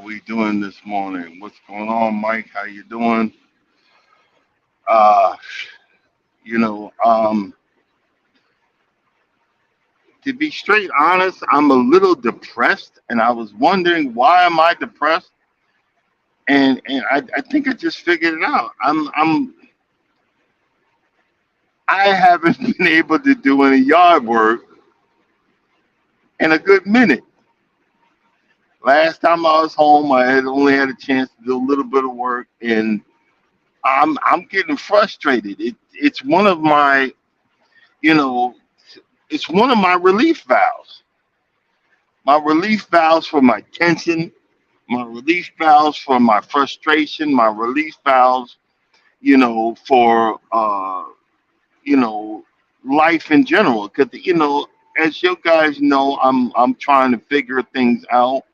we doing this morning? What's going on, Mike? How you doing? Uh, you know, um, to be straight honest, I'm a little depressed, and I was wondering why am I depressed? And I think I just figured it out. I haven't been able to do any yard work in a good minute. Last time I was home, I had only had a chance to do a little bit of work, and I'm getting frustrated. It's one of my you know it's one of my relief valves. My relief valves for my tension, my relief valves for my frustration, my relief valves, for you know, life in general. Because as you guys know, I'm trying to figure things out.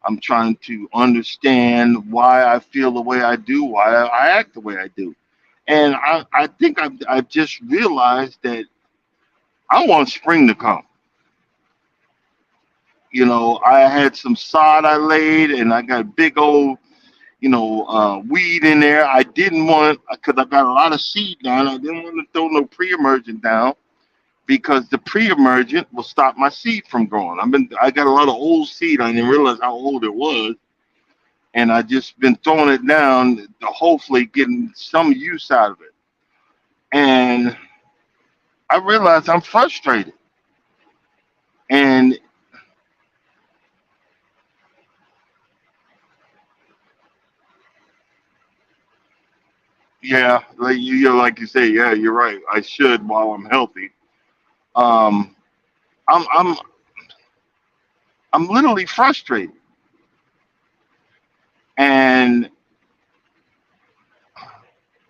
I'm trying to understand why I feel the way I do, why I act the way I do. And I think I've just realized that I want spring to come. I had some sod I laid, and I got big old, weed in there. I didn't want, because I got a lot of seed down. I didn't want to throw no pre-emergent down because the pre-emergent will stop my seed from growing. I got a lot of old seed. I didn't realize how old it was, and I just been throwing it down to hopefully getting some use out of it. And I realized I'm frustrated, and yeah, like you say, yeah, you're right. I should while I'm healthy. Um, I'm I'm I'm literally frustrated, and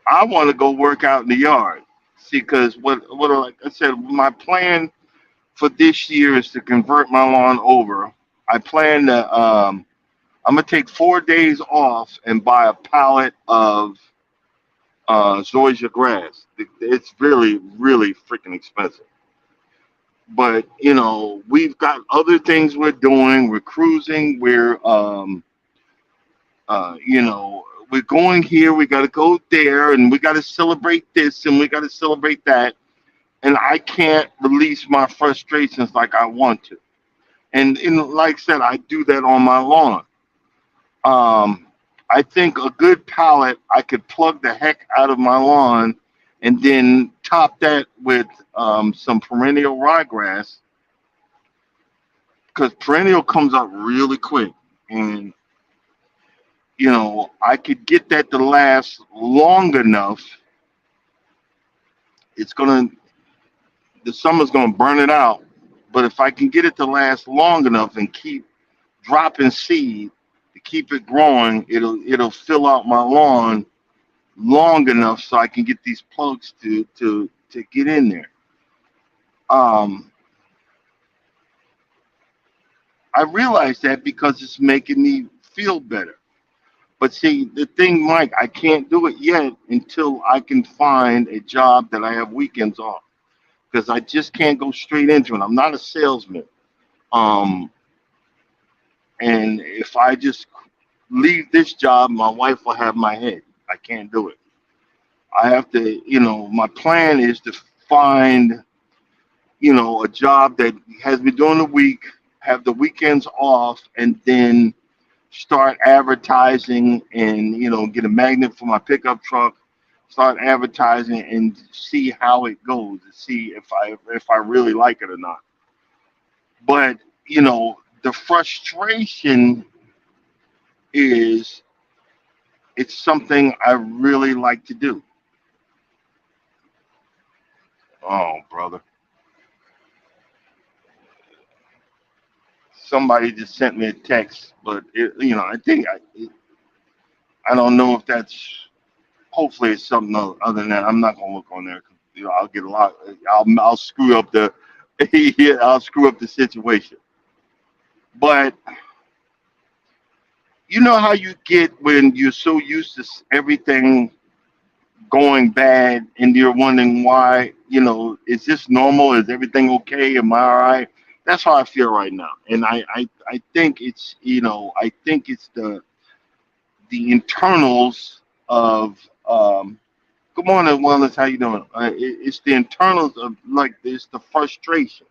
I want to go work out in the yard. See, because what like I said, my plan for this year is to convert my lawn over. I plan to I'm gonna take 4 days off and buy a pallet of zoysia grass. It's really really freaking expensive. But we've got other things we're doing. We're cruising. We're going here. We got to go there, and we got to celebrate this, and we got to celebrate that. And I can't release my frustrations like I want to. And like I said, I do that on my lawn. Um, I think a good pallet, I could plug the heck out of my lawn, and then top that with some perennial ryegrass, because perennial comes up really quick, and I could get that to last long enough. It's gonna the summer's gonna burn it out, but if I can get it to last long enough and keep dropping seed to keep it growing, it'll fill out my lawn long enough so I can get these plugs to get in there. Um, I realize that because it's making me feel better. But see, the thing, Mike, I can't do it yet until I can find a job that I have weekends off, because I just can't go straight into it. I'm not a salesman. Um, and if I just leave this job, my wife will have my head. I can't do it. I have to, my plan is to find, a job that has me during the week, have the weekends off, and then start advertising and get a magnet for my pickup truck, start advertising and see how it goes, to see if I really like it or not. But the frustration is, it's something I really like to do. Oh, brother, somebody just sent me a text, but I think I don't know if that's. Hopefully, it's something other than that. I'm not gonna look on there, 'cause, I'll get a lot. I'll screw up the yeah, I'll screw up the situation. But you know how you get when you're so used to everything going bad, and you're wondering why. Is this normal? Is everything okay? Am I all right? That's how I feel right now, and I think it's I think it's the the internals of good morning, Wellness. How you doing? It's the internals of like this, the frustration.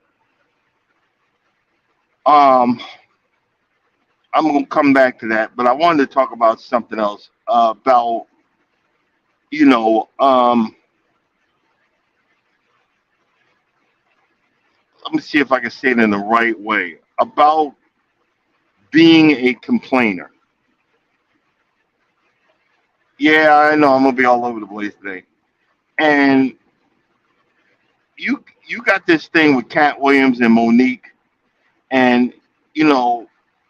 Um, I'm gonna come back to that, but I wanted to talk about something else. About you know, let me see if I can say it in the right way. About being a complainer. Yeah, I know I'm gonna be all over the place today. And you got this thing with Cat Williams and Monique, and you know,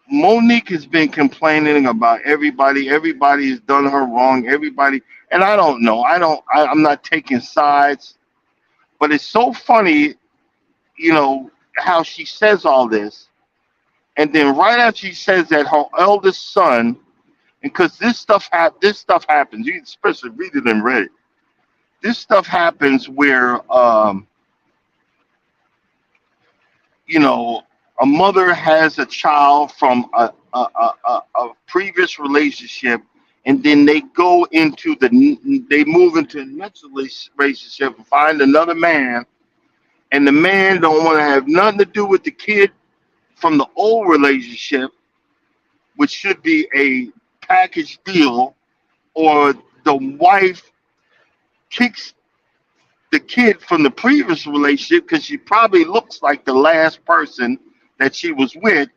Monique has been complaining about everybody. Everybody has done her wrong. Everybody, and I don't know. I'm not taking sides, but it's so funny, how she says all this, and then right after she says that, her eldest son, and because this stuff happens. You especially read it and read it. This stuff happens where you know, a mother has a child from a previous relationship, and then they move into the next relationship and find another man, and the man don't want to have nothing to do with the kid from the old relationship, which should be a package deal, or the wife kicks the kid from the previous relationship because she probably looks like the last person that she was with,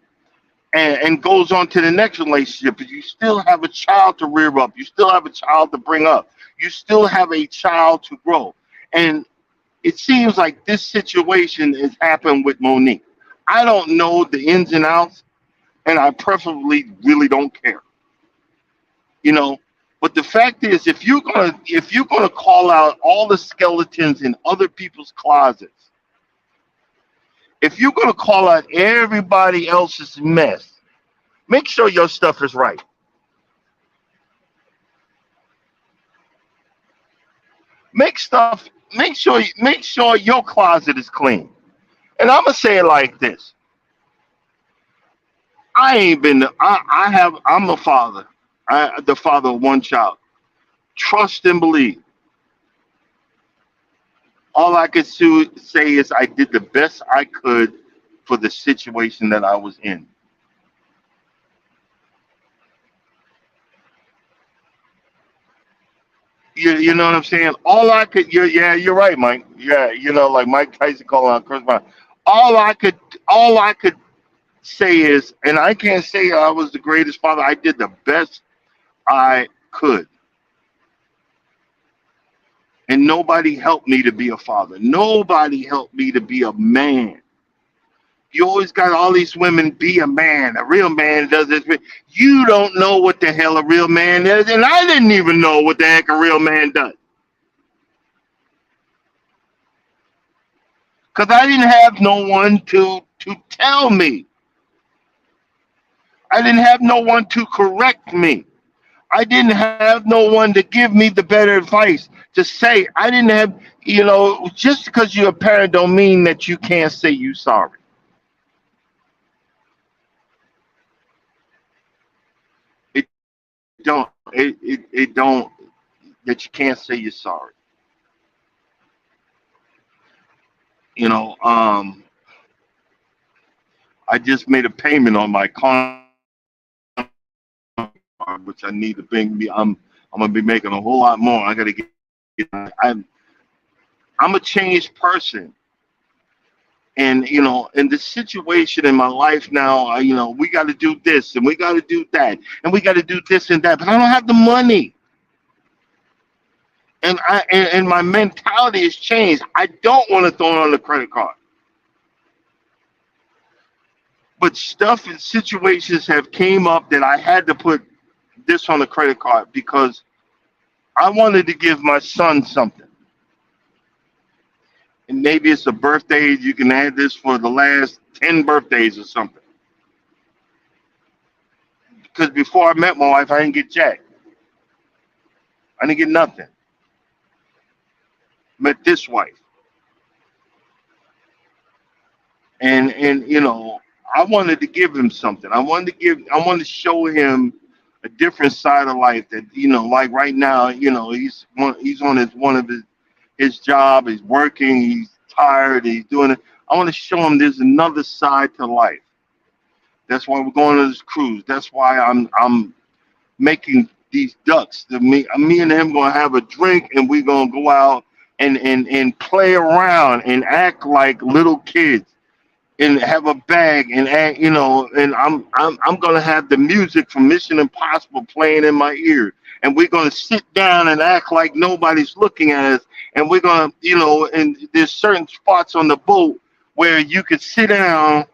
and goes on to the next relationship. But you still have a child to rear up. You still have a child to bring up. You still have a child to grow. And it seems like this situation has happened with Monique. I don't know the ins and outs, and I preferably really don't care. You know, but the fact is, if you're gonna call out all the skeletons in other people's closets, if you're gonna call out everybody else's mess, make sure your stuff is right. Make sure your closet is clean. And I'm gonna say it like this: I ain't been. I have. I'm a father. The father of one child. Trust and believe. All I could say is I did the best I could for the situation that I was in. You know what I'm saying? All I could. Yeah, you're right, Mike. Yeah, like Mike Tyson calling out Chris Brown. All I could. All I could say is, and I can't say I was the greatest father. I did the best I could, and nobody helped me to be a father. Nobody helped me to be a man. You always got all these women be a man. A real man does this. You don't know what the hell a real man is, and I didn't even know what the heck a real man does, because I didn't have no one to tell me. I didn't have no one to correct me. I didn't have no one to give me the better advice to say. I didn't have, just because you're a parent don't mean that you can't say you sorry. It don't. It don't. That you can't say you're sorry. You know, I just made a payment on my car, which I need to bring me. I'm gonna be making a whole lot more. I gotta get. I'm I'm a changed person, and in the situation in my life now, we got to do this and we got to do that and we got to do this and that, but I don't have the money, and my mentality has changed. I don't want to throw it on the credit card, but stuff and situations have came up that I had to put this on the credit card because I wanted to give my son something. And maybe it's a birthday. You can add this for the last 10 birthdays or something. Because before I met my wife, I didn't get jack. I didn't get nothing. Met this wife, and I wanted to give him something. I wanted to show him a different side of life that like right now, he's on his one of his job, he's working, he's tired, he's doing it. I want to show him there's another side to life. That's why we're going on this cruise. That's why I'm making these ducks. Me and him gonna have a drink, and we're gonna go out and play around and act like little kids and have a bag and act, and I'm gonna have the music from Mission Impossible playing in my ear, and we're gonna sit down and act like nobody's looking at us, and we're gonna, and there's certain spots on the boat where you could sit down.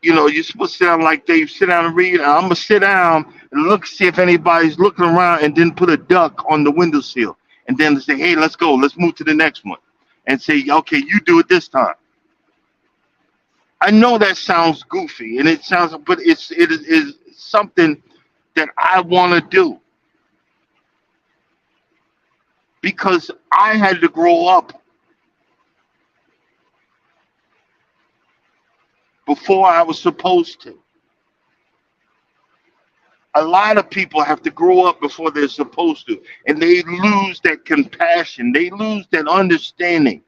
You're supposed to sit down like Dave, sit down and read. And I'm gonna sit down and look, see if anybody's looking around, and then put a duck on the windowsill, and then say, "Hey, let's go. Let's move to the next one," and say, "Okay, you do it this time." I know that sounds goofy, and it sounds, but it is something that I want to do because I had to grow up before I was supposed to. A lot of people have to grow up before they're supposed to, and they lose that compassion, they lose that understanding,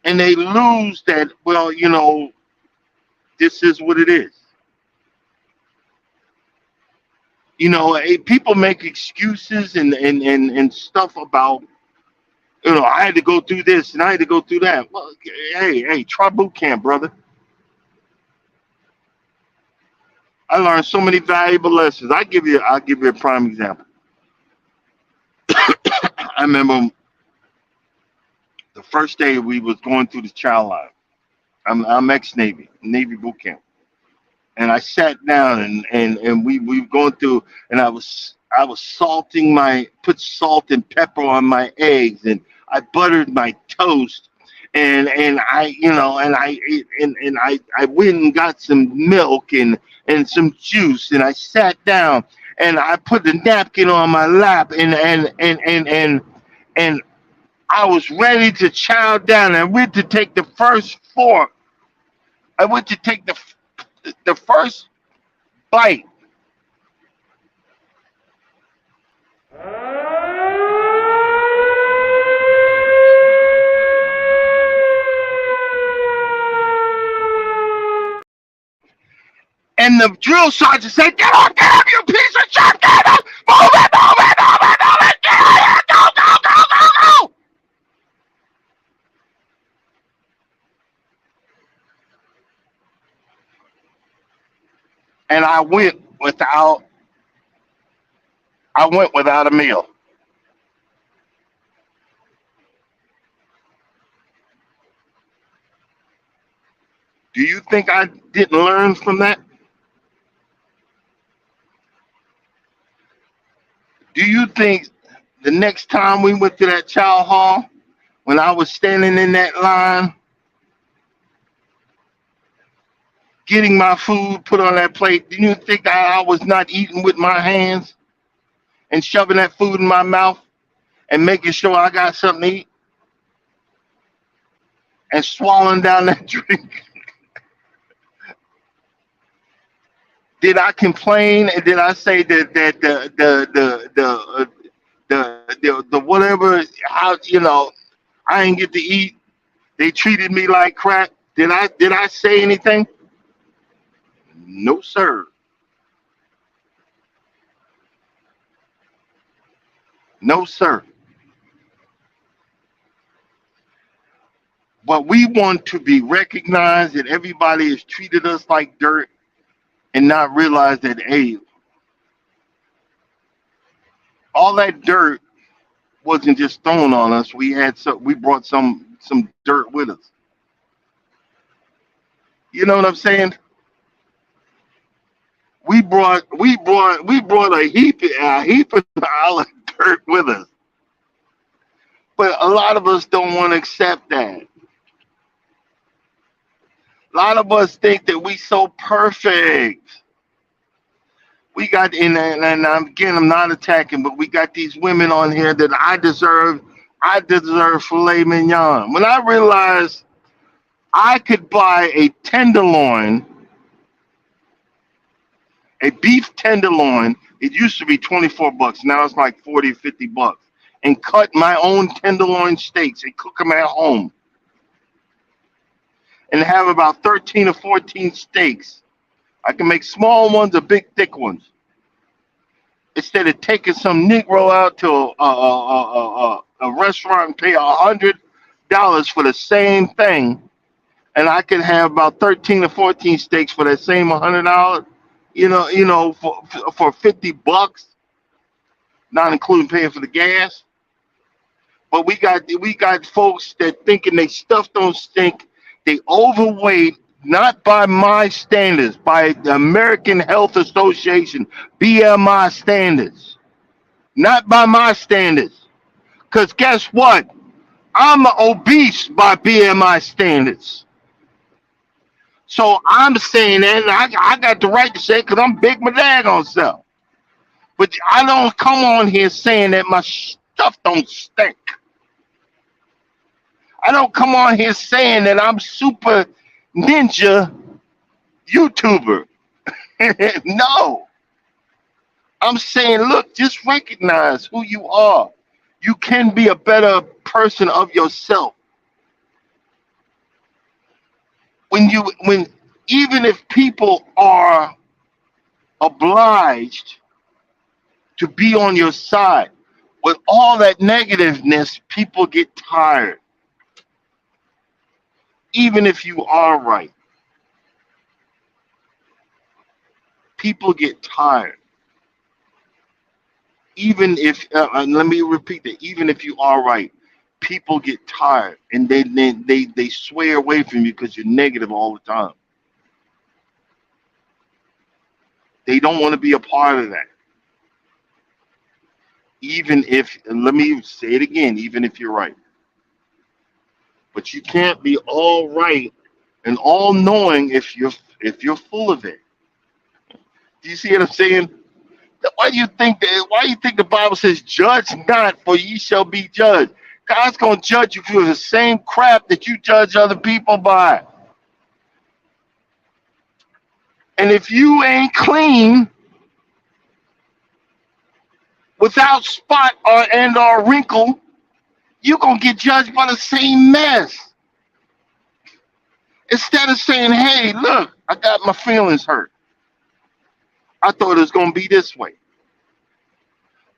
and they lose that, well, this is what it is. People make excuses and stuff about, I had to go through this and I had to go through that. Well, hey, try boot camp, brother. I learned so many valuable lessons. I'll give you a prime example. I remember the first day we was going through the child line. I'm ex-Navy, Navy boot camp. And I sat down and we were going through, and I was put salt and pepper on my eggs, and I buttered my toast, and I I went and got some milk and some juice, and I sat down and I put the napkin on my lap, and I was ready to chow down. I went to take the first fork. I went to take the first bite, and the drill sergeant said, get up, you piece of shit, get up, move it, move it, move it, move it, get out here, go, go, go, go, go. And I went without a meal. Do you think I didn't learn from that? Do you think the next time we went to that chow hall, when I was standing in that line, getting my food put on that plate, do you think I was not eating with my hands and shoving that food in my mouth and making sure I got something to eat and swallowing down that drink? Did I complain and did I say that the whatever, how, I didn't get to eat? They treated me like crap. Did I say anything? No, sir. No, sir. But we want to be recognized that everybody has treated us like dirt and not realize that, hey, all that dirt wasn't just thrown on us. We brought some dirt with us. You know what I'm saying? We brought a heap of dirt with us. But a lot of us don't want to accept that. A lot of us think that we so perfect. We got again, I'm not attacking, but we got these women on here that I deserve filet mignon. When I realized I could buy a tenderloin A beef tenderloin, it used to be 24 bucks. Now it's like 40, 50 bucks. And cut my own tenderloin steaks and cook them at home and have about 13 or 14 steaks. I can make small ones or big, thick ones. Instead of taking some Negro out to a restaurant and pay $100 for the same thing, and I can have about 13 or 14 steaks for that same $100. For 50 bucks, not including paying for the gas. But we got folks that thinking they stuff don't stink. They overweight, not by my standards, by the American Health Association BMI standards, not by my standards. Cause guess what? I'm obese by BMI standards. So I'm saying that, and I got the right to say it because I'm big my daggone self. But I don't come on here saying that my stuff don't stink. I don't come on here saying that I'm super ninja YouTuber. No. I'm saying, look, just recognize who you are. You can be a better person of yourself. When even if people are obliged to be on your side, with all that negativeness, people get tired. Even if you are right, people get tired. Even if, let me repeat that, even if you are right, people get tired and they sway away from you because you're negative all the time. They don't want to be a part of that. Even if, and let me say it again, even if you're right. But you can't be all right and all knowing if you're full of it. Do you see what I'm saying? Why do you think the Bible says, "Judge not, for ye shall be judged"? God's gonna judge you for the same crap that you judge other people by. And if you ain't clean, without spot or wrinkle, you're gonna get judged by the same mess. Instead of saying, "Hey, look, I got my feelings hurt. I thought it was gonna be this way,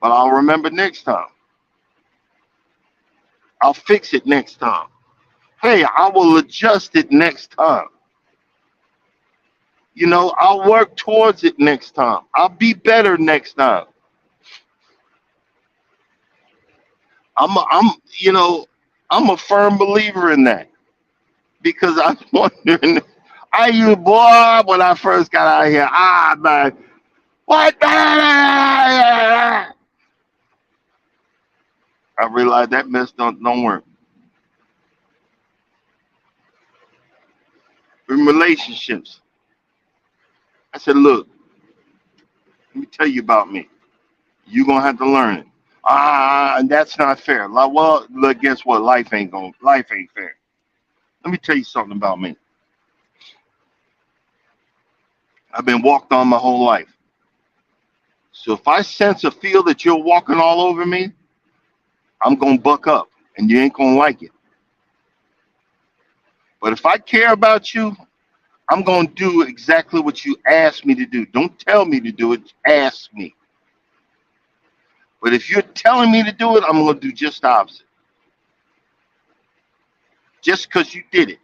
but I'll remember next time. I'll fix it next time. Hey, I will adjust it next time. I'll work towards it next time. I'll be better next time." I'm a firm believer in that because I'm wondering, I you boy when I first got out here, man, what? I realized that mess don't work. In relationships, I said, look, let me tell you about me. You're gonna have to learn it. And that's not fair. Like, well, look, guess what? Life ain't fair. Let me tell you something about me. I've been walked on my whole life. So if I sense or feel that you're walking all over me, I'm gonna buck up, and you ain't gonna like it. But if I care about you, I'm gonna do exactly what you asked me to do. Don't tell me to do it. Ask me. But if you're telling me to do it, I'm going to do just the opposite. Just because you did it.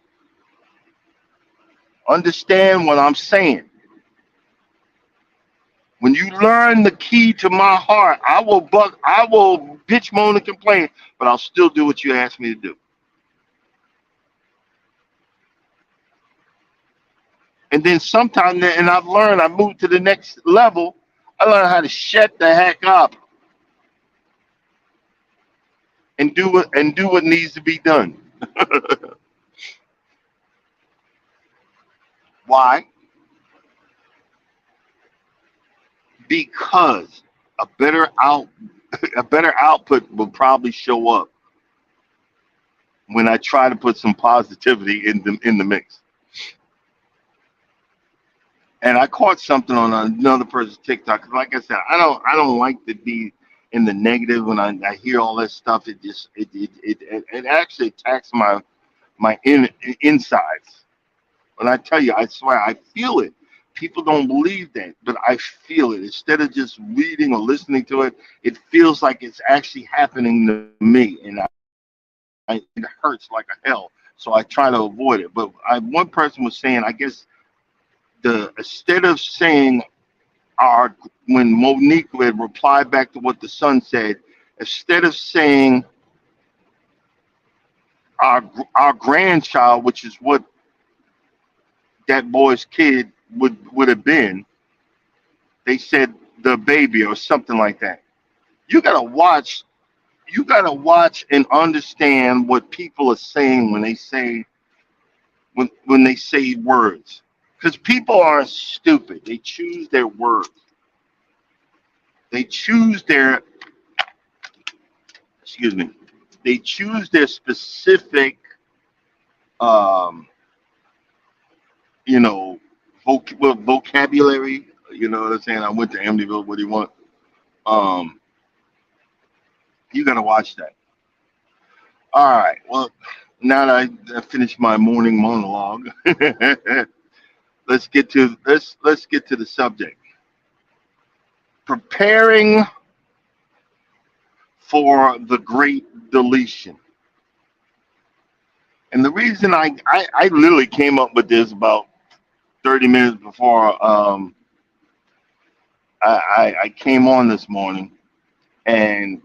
Understand what I'm saying. When you learn the key to my heart, I will bitch, moan, and complain, but I'll still do what you asked me to do. And then sometimes, and I moved to the next level, I learned how to shut the heck up. And do what needs to be done. Why? Because a better output will probably show up when I try to put some positivity in the mix. And I caught something on another person's TikTok. 'Cause like I said, I don't like to be in the negative when I hear all that stuff. It just it actually attacks my insides. And I tell you, I swear, I feel it. People don't believe that, but I feel it. Instead of just reading or listening to it, it feels like it's actually happening to me, and it hurts like a hell. So I try to avoid it. But one person was saying, I guess the instead of saying our when Monique would reply back to what the son said, instead of saying our grandchild, which is what that boy's kid would have been, they said the baby or something like that. You gotta watch. You gotta watch and understand what people are saying when they say words, because people aren't stupid. They choose their words. They choose their excuse me. They choose their specific um, you know, vocabulary. You know what I'm saying? I went to Amityville. What do you want? Um, you gotta watch that. All right. Well, now that I finished my morning monologue, let's get to the subject. Preparing for the great deletion. And the reason I literally came up with this about 30 minutes before I came on this morning, and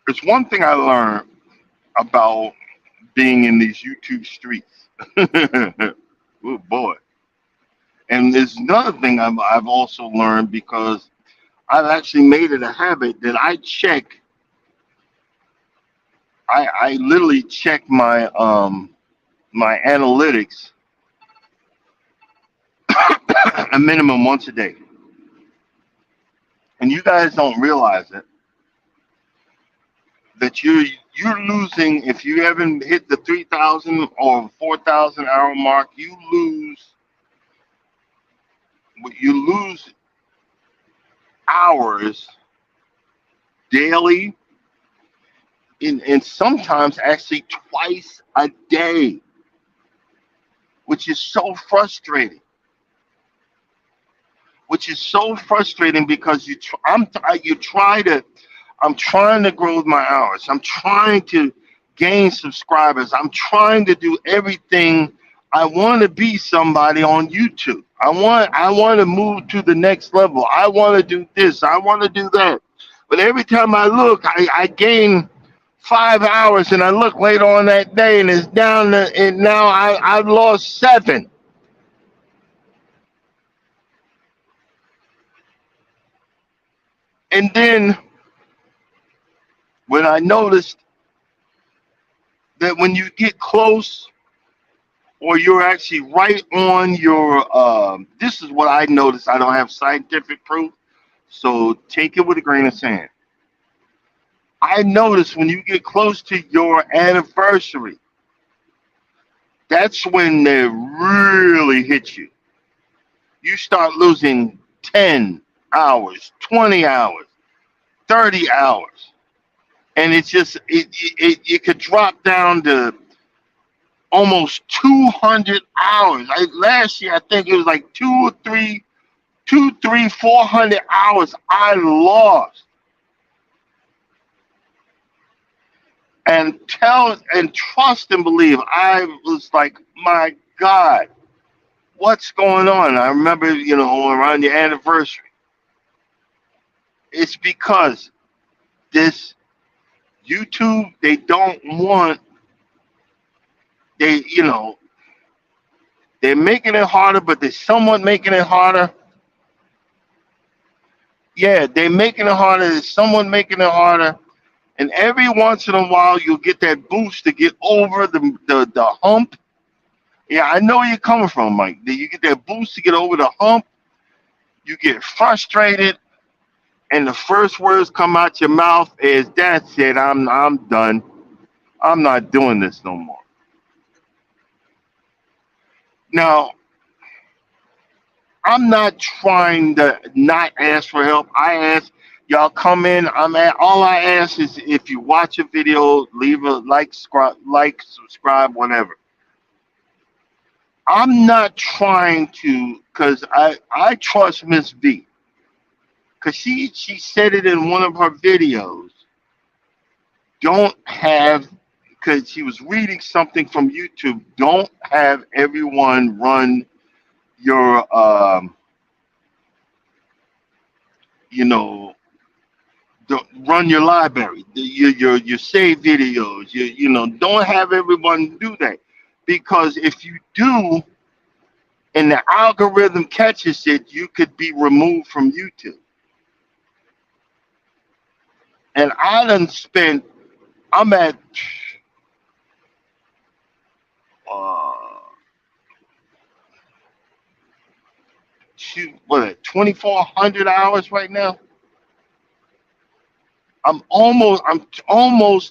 it's one thing I learned about being in these YouTube streets. Oh boy. And there's another thing I've also learned, because I've actually made it a habit that I literally check my analytics a minimum once a day. And you guys don't realize it, that you're losing if you haven't hit the 3,000 or 4,000 hour mark. You lose hours daily, and sometimes actually twice a day, which is so frustrating. Which is so frustrating because you try to I'm trying to grow my hours. I'm trying to gain subscribers. I'm trying to do everything. I want to be somebody on YouTube. I want to move to the next level. I want to do this. I want to do that. But every time I look, I gain 5 hours, and I look later on that day, and it's down to, and now I've lost 7. And then when I noticed that when you get close, or you're actually right on your this is what I noticed. I don't have scientific proof, so take it with a grain of sand. I noticed when you get close to your anniversary, that's when they really hit you. You start losing 10 hours, 20 hours, 30 hours. And it's just it could drop down to almost 200 hours. Last year, I think it was like 400 hours I lost. And trust and believe, I was like, my God, what's going on? I remember, around the anniversary. It's because this YouTube, they don't want, they, they're making it harder, but they're somewhat making it harder. Yeah, they're making it harder. There's someone making it harder. And every once in a while, you'll get that boost to get over the hump. Yeah, I know where you're coming from, Mike. You get that boost to get over the hump. You get frustrated, and the first words come out your mouth is, "That's it. I'm done. I'm not doing this no more." Now, I'm not trying to not ask for help. I ask y'all come in. All I ask is if you watch a video, leave a subscribe, whatever. I'm not trying to, because I trust Miss V, because she said it in one of her videos. Don't have, because she was reading something from YouTube. Don't have everyone run your you know run your library, your save videos. Don't have everyone do that, because if you do and the algorithm catches it, you could be removed from YouTube. And I done spent. I'm at uh, 2,400 hours right now. I'm almost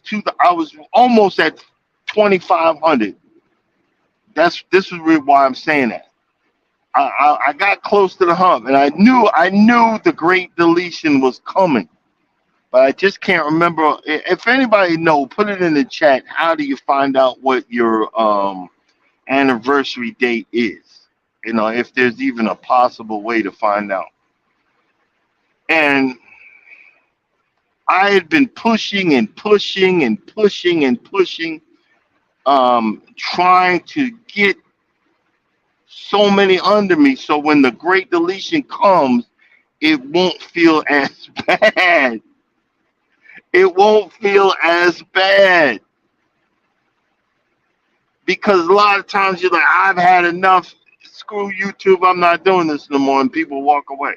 to the. I was almost at 2,500. This is really why I'm saying that. I got close to the hump, and I knew the great deletion was coming, but I just can't remember. If anybody know, put it in the chat. How do you find out what your anniversary date is? If there's even a possible way to find out. And I had been pushing and pushing and pushing and pushing, trying to get so many under me, so when the great deletion comes, it won't feel as bad. It won't feel as bad. Because a lot of times you're like, I've had enough. Screw YouTube. I'm not doing this no more. And people walk away.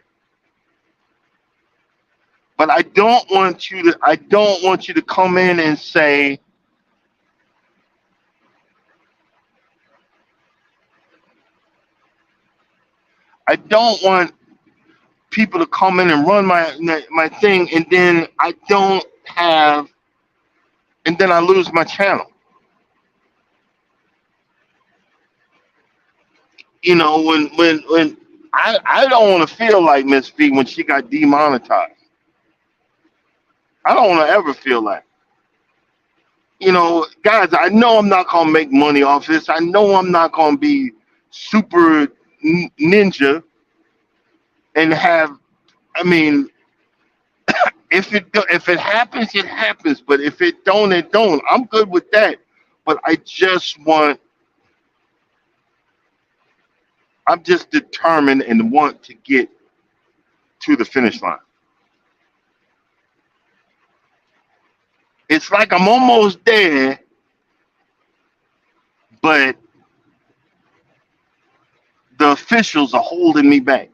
But I don't want you to come in and say, I don't want people to come in and run my thing, and then I don't have, and then I lose my channel. When I don't want to feel like Miss V when she got demonetized. I don't want to ever feel that. Guys, I know I'm not gonna make money off this. I know I'm not gonna be super ninja and have. I mean, if it happens, it happens. But if it don't, it don't. I'm good with that. But I'm just determined and want to get to the finish line. It's like I'm almost there, but the officials are holding me back.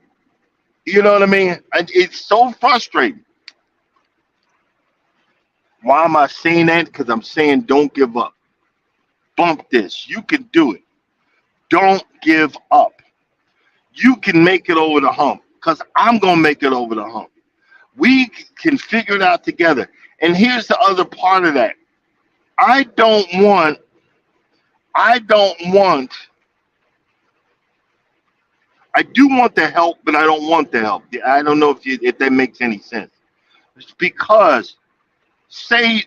You know what I mean? It's so frustrating. Why am I saying that? Because I'm saying don't give up. Bump this. You can do it. Don't give up. You can make it over the hump, because I'm going to make it over the hump. We can figure it out together. And here's the other part of that. I do want the help, but I don't want the help. I don't know if that makes any sense. It's because, say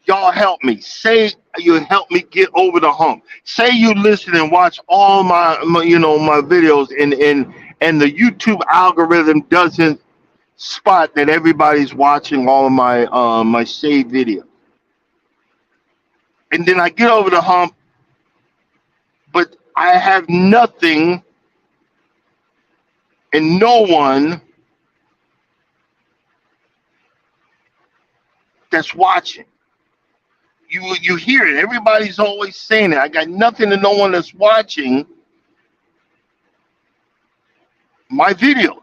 y'all help me. Say you help me get over the hump. Say you listen and watch all my videos, and the YouTube algorithm doesn't spot that everybody's watching all of my saved video. And then I get over the hump, but I have nothing and no one that's watching. You hear it. Everybody's always saying it. I got nothing and no one that's watching my videos.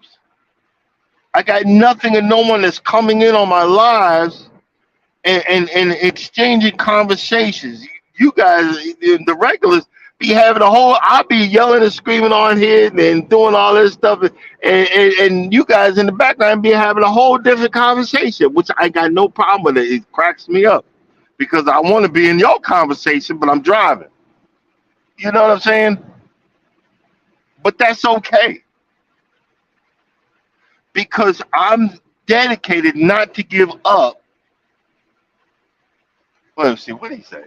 I got nothing and no one that's coming in on my lives and exchanging conversations. You guys, the regulars, be having I'll be yelling and screaming on here and doing all this stuff, and you guys in the background be having a whole different conversation, which I got no problem with it. It cracks me up because I want to be in your conversation, but I'm driving. You know what I'm saying? But that's okay. because I'm dedicated not to give up. Well, let's see what he say.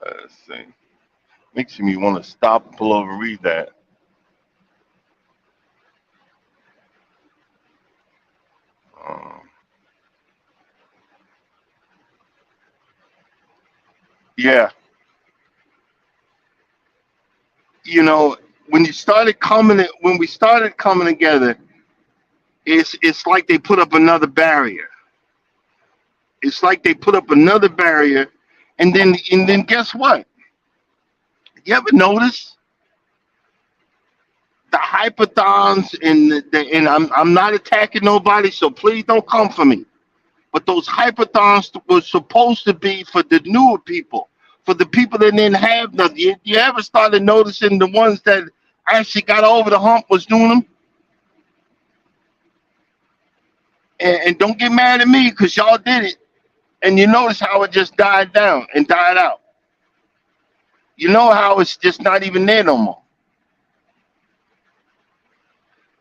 Let's see. Makes me want to stop, pull over, read that. Um, yeah, you know, when we started coming together, it's like they put up another barrier. It's like they put up another barrier, and then guess what? You ever notice the hypathons and I'm not attacking nobody, so please don't come for me. But those hypathons were supposed to be for the newer people, for the people that didn't have nothing. You ever started noticing the ones that actually got over the hump was doing them? And don't get mad at me because y'all did it. And you notice how it just died down and died out. You know how it's just not even there no more.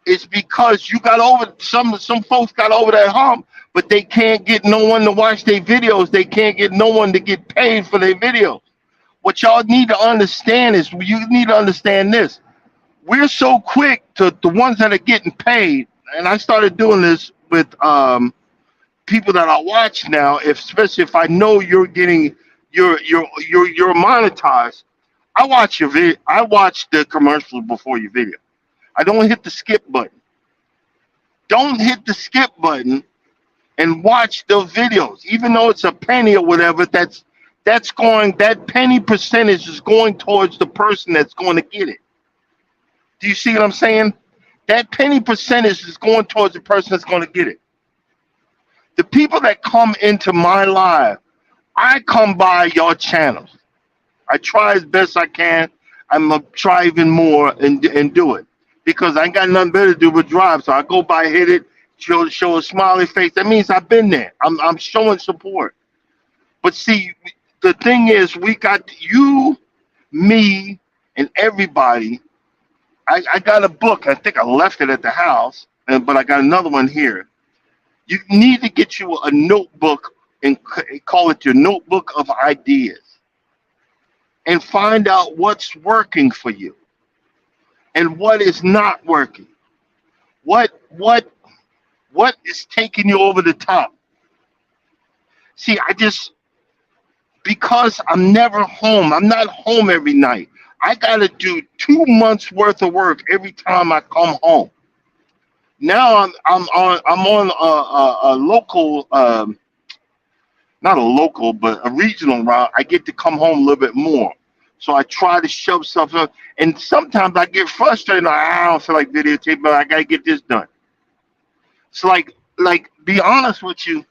It's because you got over some folks got over that hump, but they can't get no one to watch their videos. They can't get no one to get paid for their videos. What y'all need to understand is you need to understand this. We're so quick to the ones that are getting paid, and I started doing this with people that I watch now, especially if I know you're getting you're monetized. I watch the commercials before your video. I don't hit the skip button. Don't hit the skip button and watch the videos, even though it's a penny or whatever. That penny percentage is going towards the person that's going to get it. Do you see what I'm saying? That penny percentage is going towards the person that's going to get it. The people that come into my live, I come by your channels. I try as best I can. I'm gonna try even more and do it because I ain't got nothing better to do but drive. So I go by, hit it, show a smiley face. That means I've been there. I'm showing support. But see, the thing is, we got you, me, and everybody. I got a book. I think I left it at the house, but I got another one here. You need to get you a notebook and call it your notebook of ideas and find out what's working for you and what is not working. What is taking you over the top? See, because I'm never home. I'm not home every night. I got to do 2 months worth of work every time I come home. Now I'm on a local, not a local, but a regional route. I get to come home a little bit more. So I try to shove stuff up. And sometimes I get frustrated. I don't feel like videotaping, but I got to get this done. So be honest with you,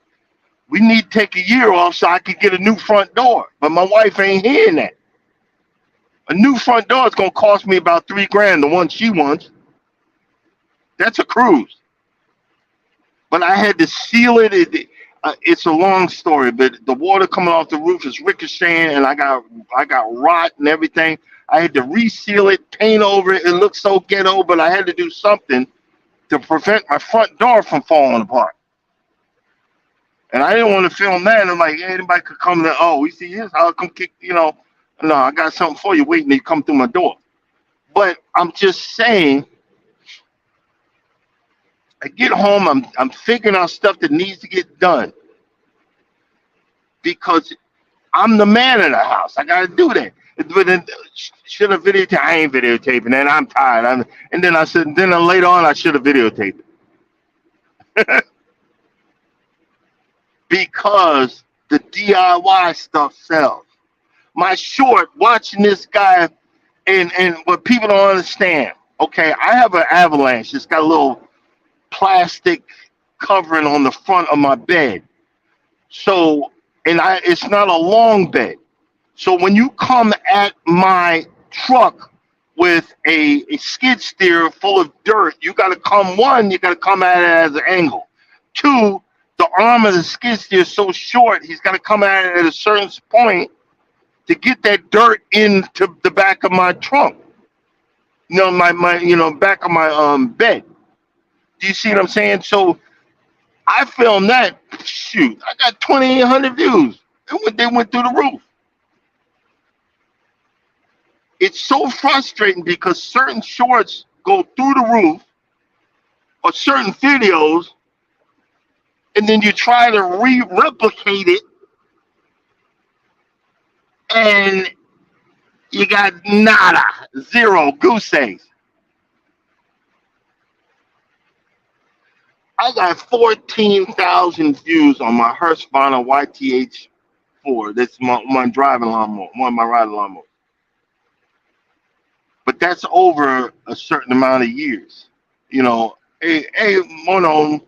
we need to take a year off so I can get a new front door. But my wife ain't hearing that. A new front door is going to cost me about $3,000, the one she wants. That's a cruise. But I had to seal it. It's a long story, but the water coming off the roof is ricocheting, and I got rot and everything. I had to reseal it, paint over it. It looked so ghetto, but I had to do something to prevent my front door from falling apart. And I didn't want to film that. And I'm like, anybody could come there. Oh, we see his house. Come kick, No, I got something for you waiting to come through my door. But I'm just saying, I get home, I'm figuring out stuff that needs to get done because I'm the man of the house. I got to do that. But then, should have videotaped? I ain't videotaping, and I'm tired. And then I said, later on, I should have videotaped it because the DIY stuff sells. My short, watching this guy, and what people don't understand. Okay, I have an Avalanche. It's got a little plastic covering on the front of my bed. So, it's not a long bed. So when you come at my truck with a skid steer full of dirt. You got to come at it as an angle. Two, the arm of the skid steer is so short, he's got to come at it at a certain point to get that dirt into the back of my trunk. My back of my bed. Do you see what I'm saying? So I filmed that. Shoot, I got 2,800 views. They went through the roof. It's so frustrating because certain shorts go through the roof or certain videos, and then you try to replicate it, and you got nada, zero, goose eggs. I got 14,000 views on my Husqvarna YTH4. That's my driving lawnmower, one of my riding lawnmowers. But that's over a certain amount of years. Hey, Mono,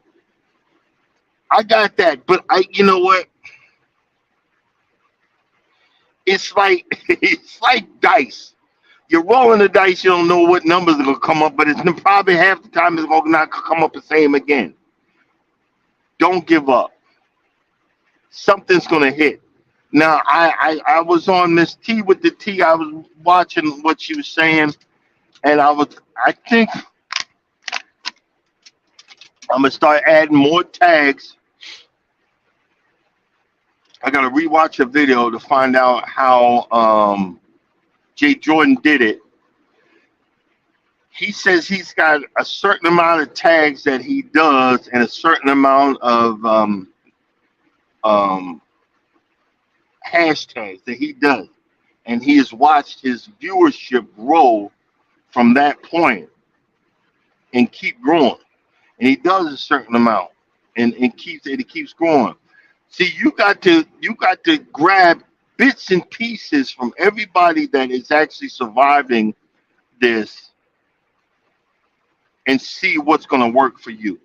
I got that. But you know what? It's like it's like dice. You're rolling the dice, you don't know what numbers are gonna come up, but it's probably half the time it's gonna not come up the same again. Don't give up. Something's gonna hit. Now I was on Miss T with the T. I was watching what she was saying, and I think I'm gonna start adding more tags. I gotta rewatch a video to find out how Jay Jordan did it. He says he's got a certain amount of tags that he does and a certain amount of hashtags that he does. And he has watched his viewership grow from that point and keep growing. And he does a certain amount and it keeps growing. See, you got to grab bits and pieces from everybody that is actually surviving this and see what's going to work for you.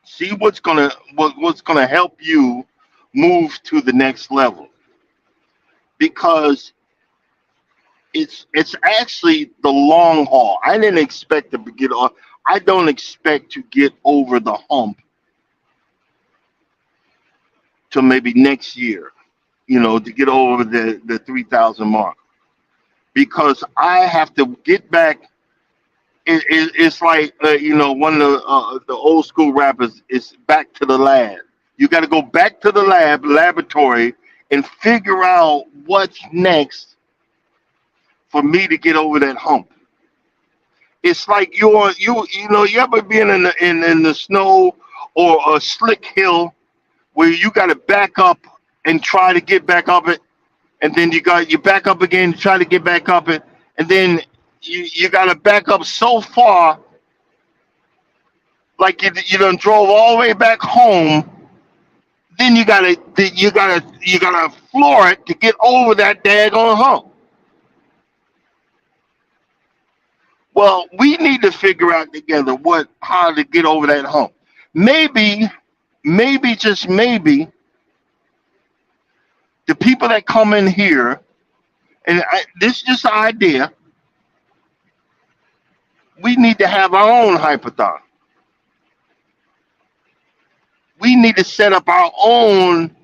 See what's going to help you move to the next level. Because it's actually the long haul. I didn't expect to get off. I don't expect to get over the hump till maybe next year, to get over the 3,000 mark. Because I have to get back. It's like, one of the old school rappers is back to the lab. You got to go back to the laboratory, and figure out what's next for me to get over that hump. It's like you ever been in the snow or a slick hill where you got to back up and try to get back up it, and then you back up again, try to get back up it, and then you got to back up so far, like you done drove all the way back home. Then you gotta floor it to get over that daggone hump. Well, we need to figure out together how to get over that hump. Maybe, just maybe, the people that come in here, and this is just an idea, we need to have our own hypathon. We need to set up our own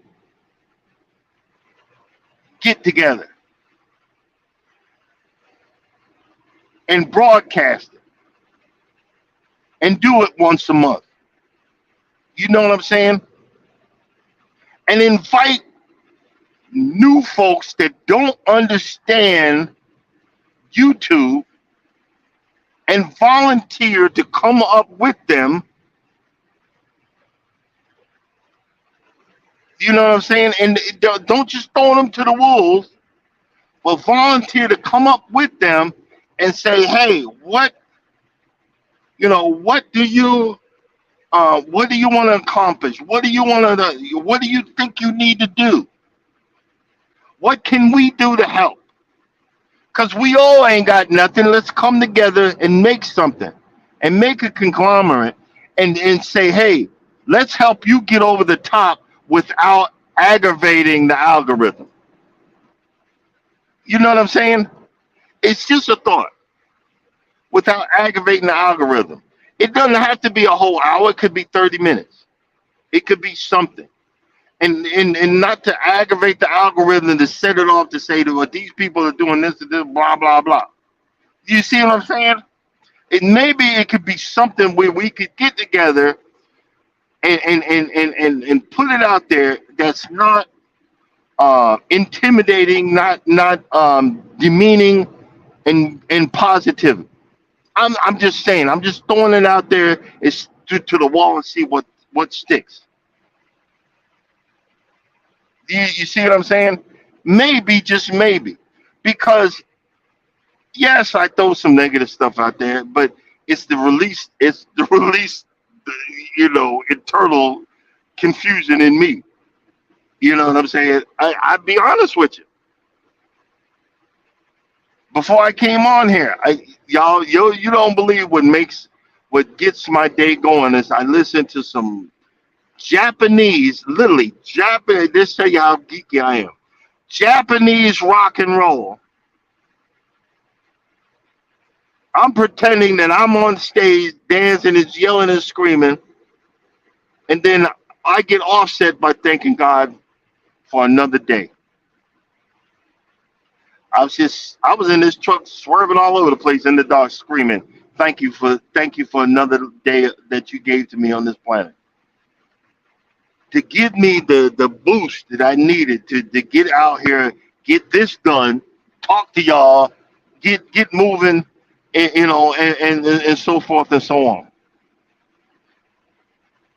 get together and broadcast it and do it once a month. You know what I'm saying? And invite new folks that don't understand YouTube and volunteer to come up with them. You know what I'm saying? And don't just throw them to the wolves, but volunteer to come up with them and say, hey, what do you want to accomplish? What do you think you need to do? What can we do to help? Because we all ain't got nothing. Let's come together and make something and make a conglomerate and say, hey, let's help you get over the top without aggravating the algorithm. You know what I'm saying? It's just a thought without aggravating the algorithm. It doesn't have to be a whole hour. It could be 30 minutes. It could be something. And not to aggravate the algorithm to set it off to say that well, these people are doing this and this, blah, blah, blah. You see what I'm saying? Maybe it could be something where we could get together and put it out there that's not intimidating, not demeaning and positive. I'm just saying. I'm just throwing it out there is to the wall and see what sticks. You see what I'm saying? Maybe, just maybe, because yes, I throw some negative stuff out there, but it's the release. It's the release. Internal confusion in me. You know what I'm saying? I'll be honest with you. Before I came on here, you don't believe what gets my day going is I listen to some Japanese, literally Japanese. This tell you how geeky I am. Japanese rock and roll. I'm pretending that I'm on stage dancing and yelling and screaming, and then I get offset by thanking God for another day. I was in this truck swerving all over the place in the dark, screaming, thank you for another day that you gave to me on this planet. To give me the boost that I needed to get out here, get this done, talk to y'all, get moving, and so forth and so on.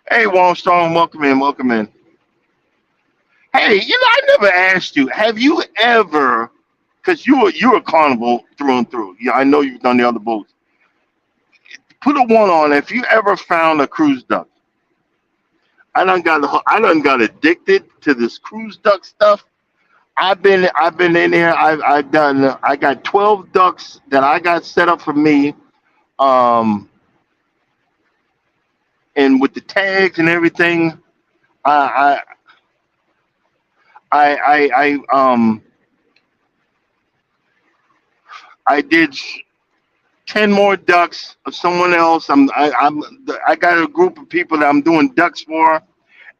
Hey, Strong, welcome in, welcome in. Hey, I never asked you, have you ever, because you're a carnival through and through. Yeah, I know you've done the other boats. Put a one on if you ever found a cruise duck. I done got addicted to this cruise duck stuff. I've been in there. I got 12 ducks that I got set up for me. Um, and with the tags and everything, I I I did 10 more ducks of someone else. I got a group of people that I'm doing ducks for,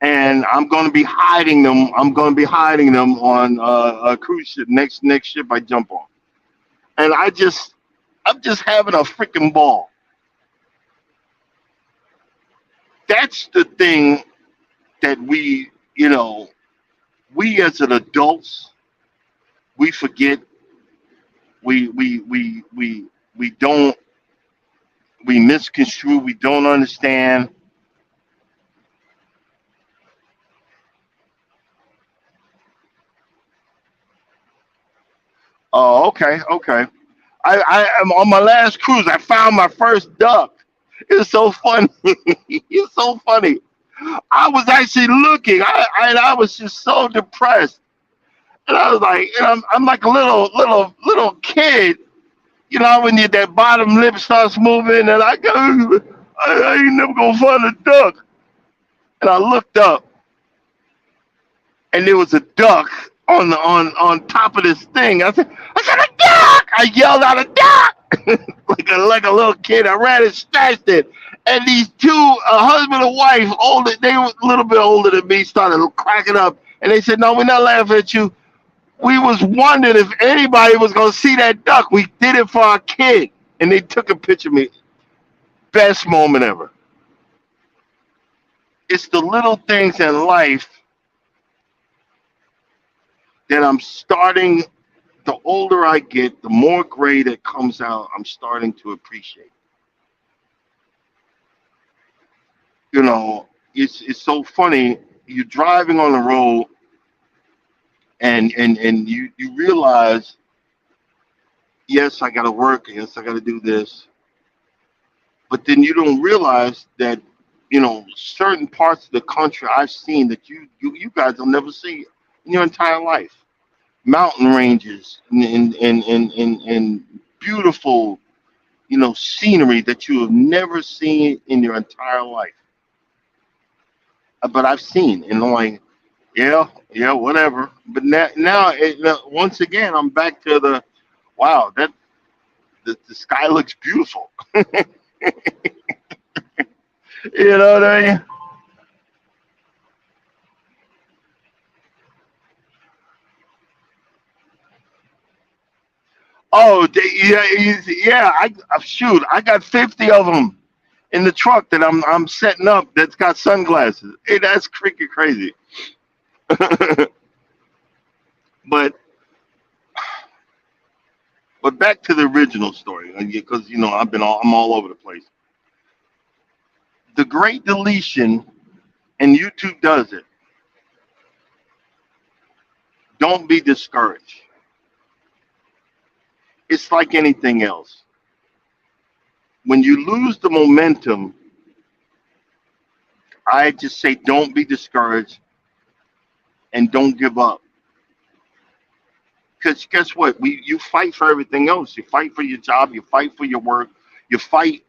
and I'm going to be hiding them. I'm going to be hiding them on a cruise ship next ship I jump on, and I'm just having a freaking ball. That's the thing that we as an adults, we forget. We don't, we misconstrue. We don't understand. Oh, okay, okay. I am on my last cruise. I found my first duck. It's so funny. It's so funny. I was actually looking. I was just so depressed, and I was like, and I'm like a little kid. When that bottom lip starts moving, and I go, I ain't never gonna find a duck. And I looked up, and there was a duck on top of this thing. I said a duck! I yelled out a duck like a little kid. I ran and snatched it. And these two, a husband and wife, older, they were a little bit older than me, started cracking up. And they said, "No, we're not laughing at you. We was wondering if anybody was gonna see that duck. We did it for our kid." And they took a picture of me. Best moment ever. It's the little things in life that I'm starting. The older I get, the more gray that comes out. I'm starting to appreciate. It's so funny. You're driving on the road, and you realize, yes, I got to work. Yes, I got to do this. But then you don't realize that certain parts of the country I've seen that you guys will never see in your entire life. Mountain ranges and beautiful scenery that you have never seen in your entire life. But I've seen, and I'm like, yeah, whatever. But now once again, I'm back to the wow. the sky looks beautiful. You know what I mean? Oh, yeah, yeah. Shoot, I got 50 of them in the truck that I'm setting up. That's got sunglasses. Hey, that's freaking crazy. but but back to the original story, because I'm all over the place. The Great Deletion, and YouTube does it. Don't be discouraged. It's like anything else. When you lose the momentum, I just say don't be discouraged and don't give up. Because guess what? You fight for everything else. You fight for your job. You fight for your work. You fight.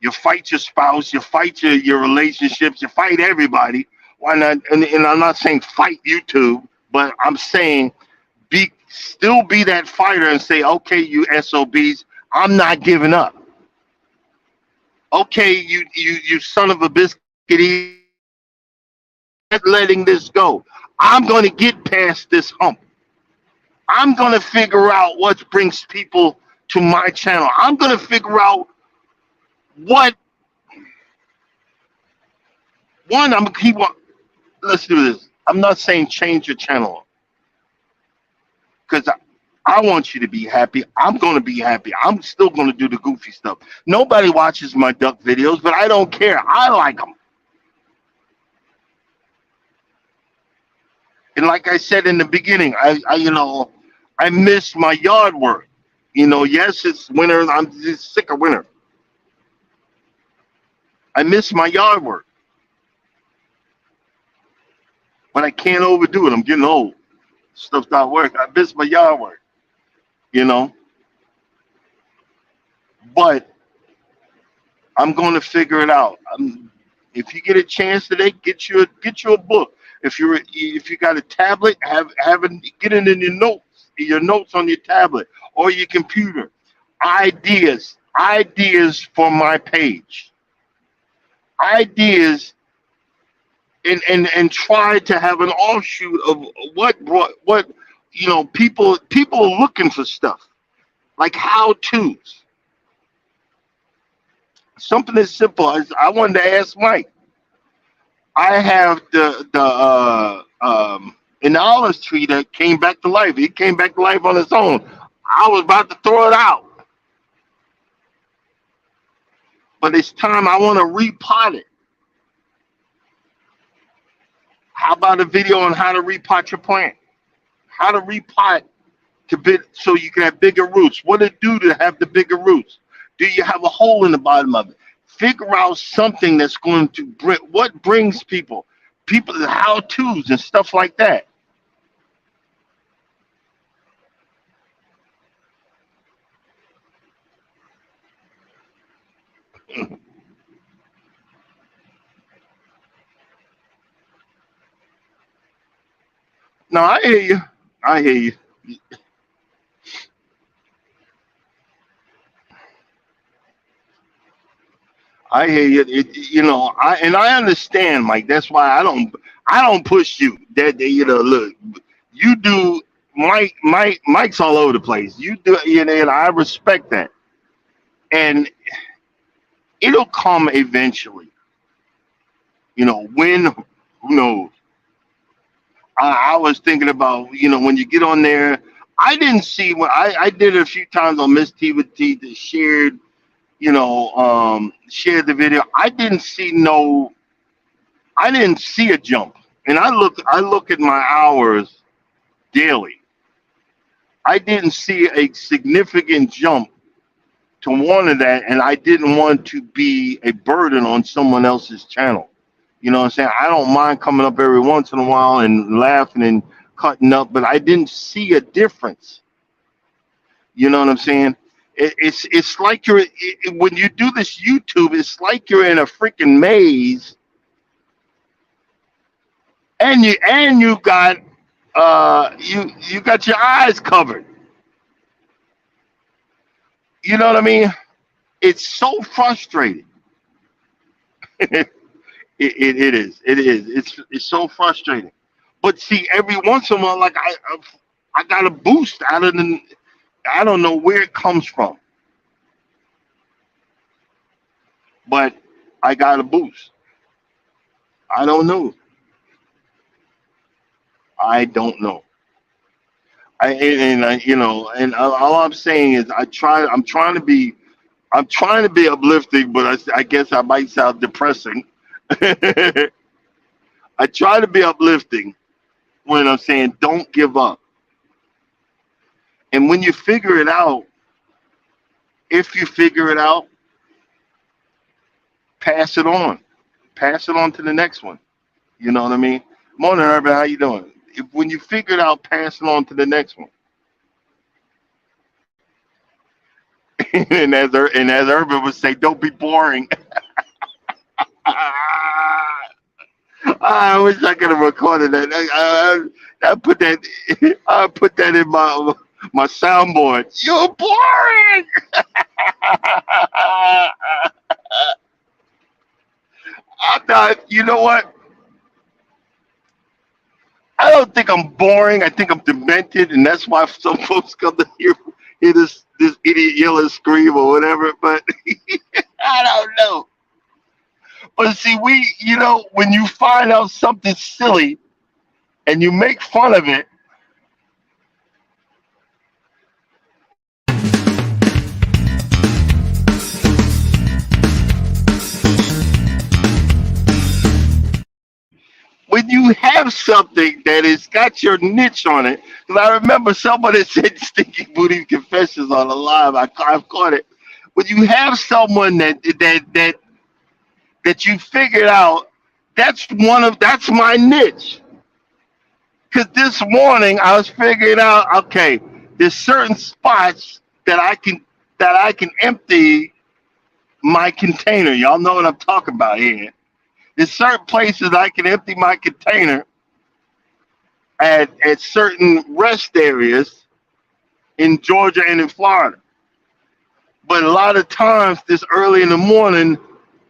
You fight your spouse. You fight your relationships. You fight everybody. Why not? And I'm not saying fight YouTube, but I'm saying still be that fighter and say, okay, you SOBs, I'm not giving up. Okay, you son of a biscuit, letting this go. I'm going to get past this hump. I'm going to figure out what brings people to my channel. I'm going to figure out what one I'm gonna keep on. Let's do this. I'm not saying change your channel because I want you to be happy. I'm going to be happy. I'm still going to do the goofy stuff. Nobody watches my duck videos, but I don't care. I like them. And like I said in the beginning, I miss my yard work. Yes, it's winter. I'm just sick of winter. I miss my yard work, but I can't overdo it. I'm getting old. Stuff's not working. I miss my yard work, you know. But I'm going to figure it out. If you get a chance today, get you a book. If you got a tablet, get it in your notes on your tablet or your computer. Ideas for my page. Ideas, and try to have an offshoot of what people are looking for stuff like how tos. Something as simple as I wanted to ask Mike. I have an olive tree that came back to life. It came back to life on its own. I was about to throw it out, but it's time. I want to repot it. How about a video on how to repot your plant? How to repot so you can have bigger roots. What to do to have the bigger roots? Do you have a hole in the bottom of it? Figure out something that's going to bring what brings people how tos and stuff like that. No, I hear you. I hear you. I hear you. I understand, Mike. That's why I don't push you. Look, you do. Mike's all over the place. You do, and I respect that. And it'll come eventually. When, who knows? I was thinking about, when you get on there. I didn't see when I did it a few times on Miss T with T that shared the video. I didn't see a jump. And I look at my hours daily. I didn't see a significant jump to one of that, and I didn't want to be a burden on someone else's channel. You know what I'm saying? I don't mind coming up every once in a while and laughing and cutting up, but I didn't see a difference. You know what I'm saying? It's like when you do this YouTube, it's like you're in a freaking maze, and you got you got your eyes covered. You know what I mean? It's so frustrating. It is. It is. It's so frustrating. But see, every once in a while, like I got a boost out of the. I don't know where it comes from, but I got a boost. I don't know. I don't know. All I'm saying is I try. I'm trying to be. I'm trying to be uplifting, but I guess I might sound depressing. I try to be uplifting when I'm saying don't give up. And when you figure it out, if you figure it out, pass it on. Pass it on to the next one. You know what I mean? Morning, Urban. How you doing? When you figure it out, pass it on to the next one. And as Urban would say, don't be boring. I wish I could have recorded that. I put that. I put that in my soundboard. You're boring. I'm not. You know what? I don't think I'm boring. I think I'm demented, and that's why some folks come to hear this idiot yell and scream or whatever. But I don't know. But see, when you find out something silly and you make fun of it, when you have something that has got your niche on it, because I remember somebody said "Stinky Booty Confessions" on the live. I've caught it. When you have someone that you figured out, that's my niche. Because this morning I was figuring out, okay, there's certain spots that I can empty my container. Y'all know what I'm talking about here. There's certain places I can empty my container at certain rest areas in Georgia and in Florida. But a lot of times this early in the morning,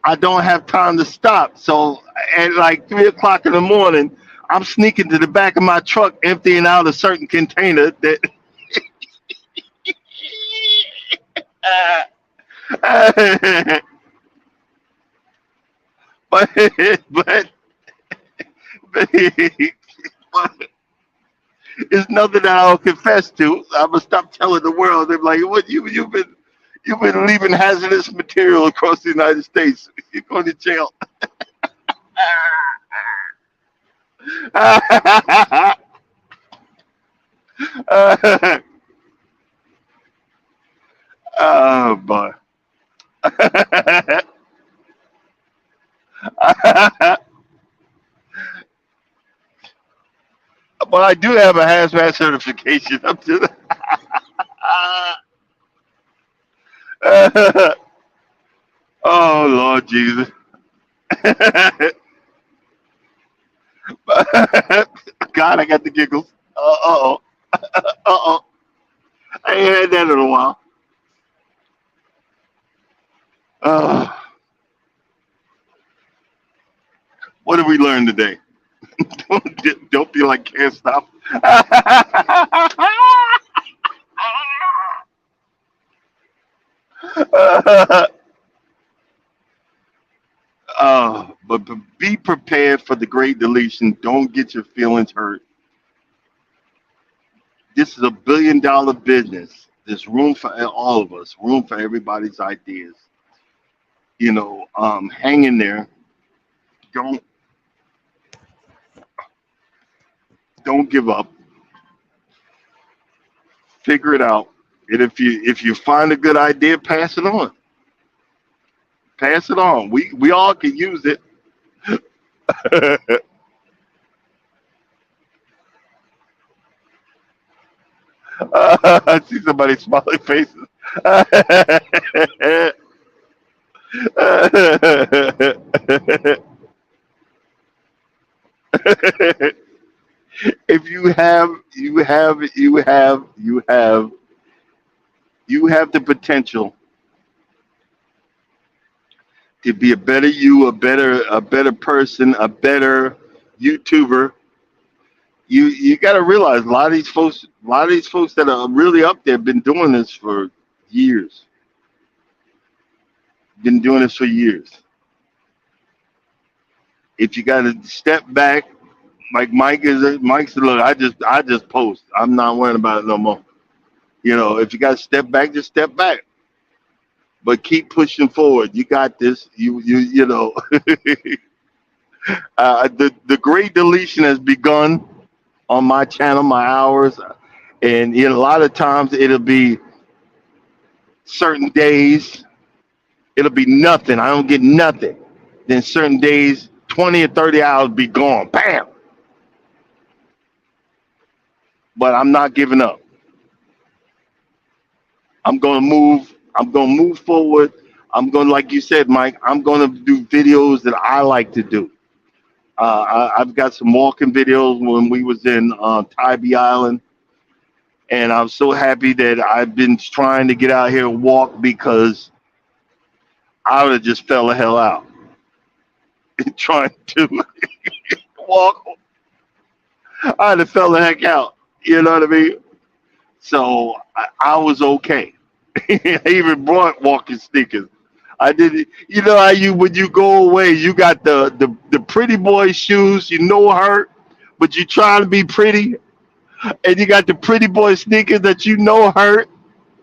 I don't have time to stop. So at like 3 o'clock in the morning, I'm sneaking to the back of my truck, emptying out a certain container that. but but but it's nothing that I'll confess to. I'm gonna stop telling the world. They're like, "What you've been leaving hazardous material across the United States. You're going to jail." Oh boy. But I do have a hazmat certification up to the. Oh Lord Jesus. God, I got the giggles. Uh-oh. Uh-oh. I ain't had that in a while. Uh, what did we learn today? Don't be like can't stop. But be prepared for the great deletion. Don't get your feelings hurt. This is a $1 billion business. There's room for all of us, room for everybody's ideas. Hang in there. Don't don't give up. Figure it out. And if you find a good idea, pass it on. Pass it on. We all can use it. I see somebody smiling faces. If you have You have the potential to be a better you, a better person, a better YouTuber. You got to realize a lot of these folks that are really up there been doing this for years. Been doing this for years. If you got to step back, like Mike said, look, I just post. I'm not worrying about it no more. If you got to step back, just step back. But keep pushing forward. You got this. You know. The great deletion has begun on my channel, my hours, and a lot of times it'll be certain days. It'll be nothing. I don't get nothing. Then certain days, 20 or 30 hours be gone. Bam. But I'm not giving up. I'm gonna move. I'm gonna move forward. I'm gonna, like you said, Mike. I'm gonna do videos that I like to do. I've got some walking videos when we was in Tybee Island, and I'm so happy that I've been trying to get out here and walk because I would have just fell the hell out trying to walk. I'd have fell the heck out. You know what I mean? So I was okay. I even brought walking sneakers. I did. You know how you when you go away, you got the pretty boy shoes. You know hurt, but you trying to be pretty, and you got the pretty boy sneakers that you know hurt,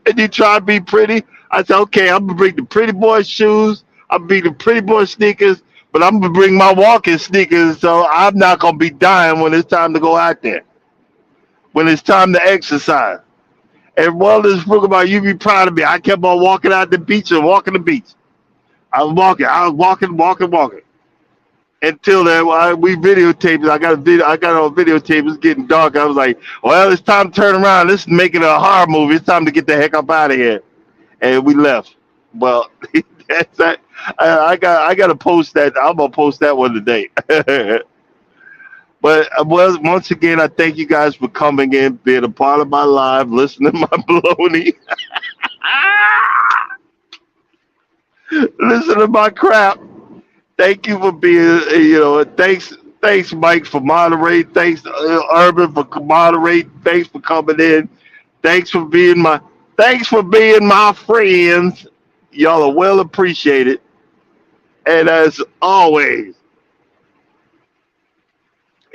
and you try to be pretty. I said, okay, I'm gonna bring the pretty boy shoes. I'm gonna bring the pretty boy sneakers, but I'm gonna bring my walking sneakers, so I'm not gonna be dying when it's time to go out there. When it's time to exercise. And while this spoke about you be proud of me, I kept on walking out the beach and walking the beach. I was walking, walking, walking. Until then, we videotaped it. I got a video. I got it on videotape. It's getting dark. I was like, "Well, it's time to turn around. This is making a horror movie. It's time to get the heck up out of here." And we left. Well, that's that. I got to post that. I'm gonna post that one today. But well, once again, I thank you guys for coming in, being a part of my live, listening to my baloney, listen to my crap. Thank you for being, thanks, Mike, for moderating. Thanks, Urban, for moderating. Thanks for coming in. Thanks for being my friends. Y'all are well appreciated. And as always,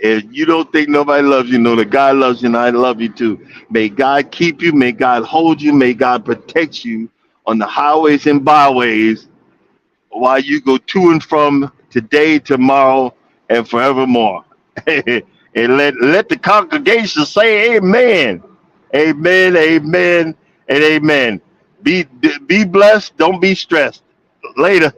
if you don't think nobody loves you, know that God loves you, and I love you too. May God keep you. May God hold you. May God protect you on the highways and byways while you go to and from today, tomorrow, and forevermore. And let the congregation say amen. Amen, amen, and amen. Be blessed. Don't be stressed. Later.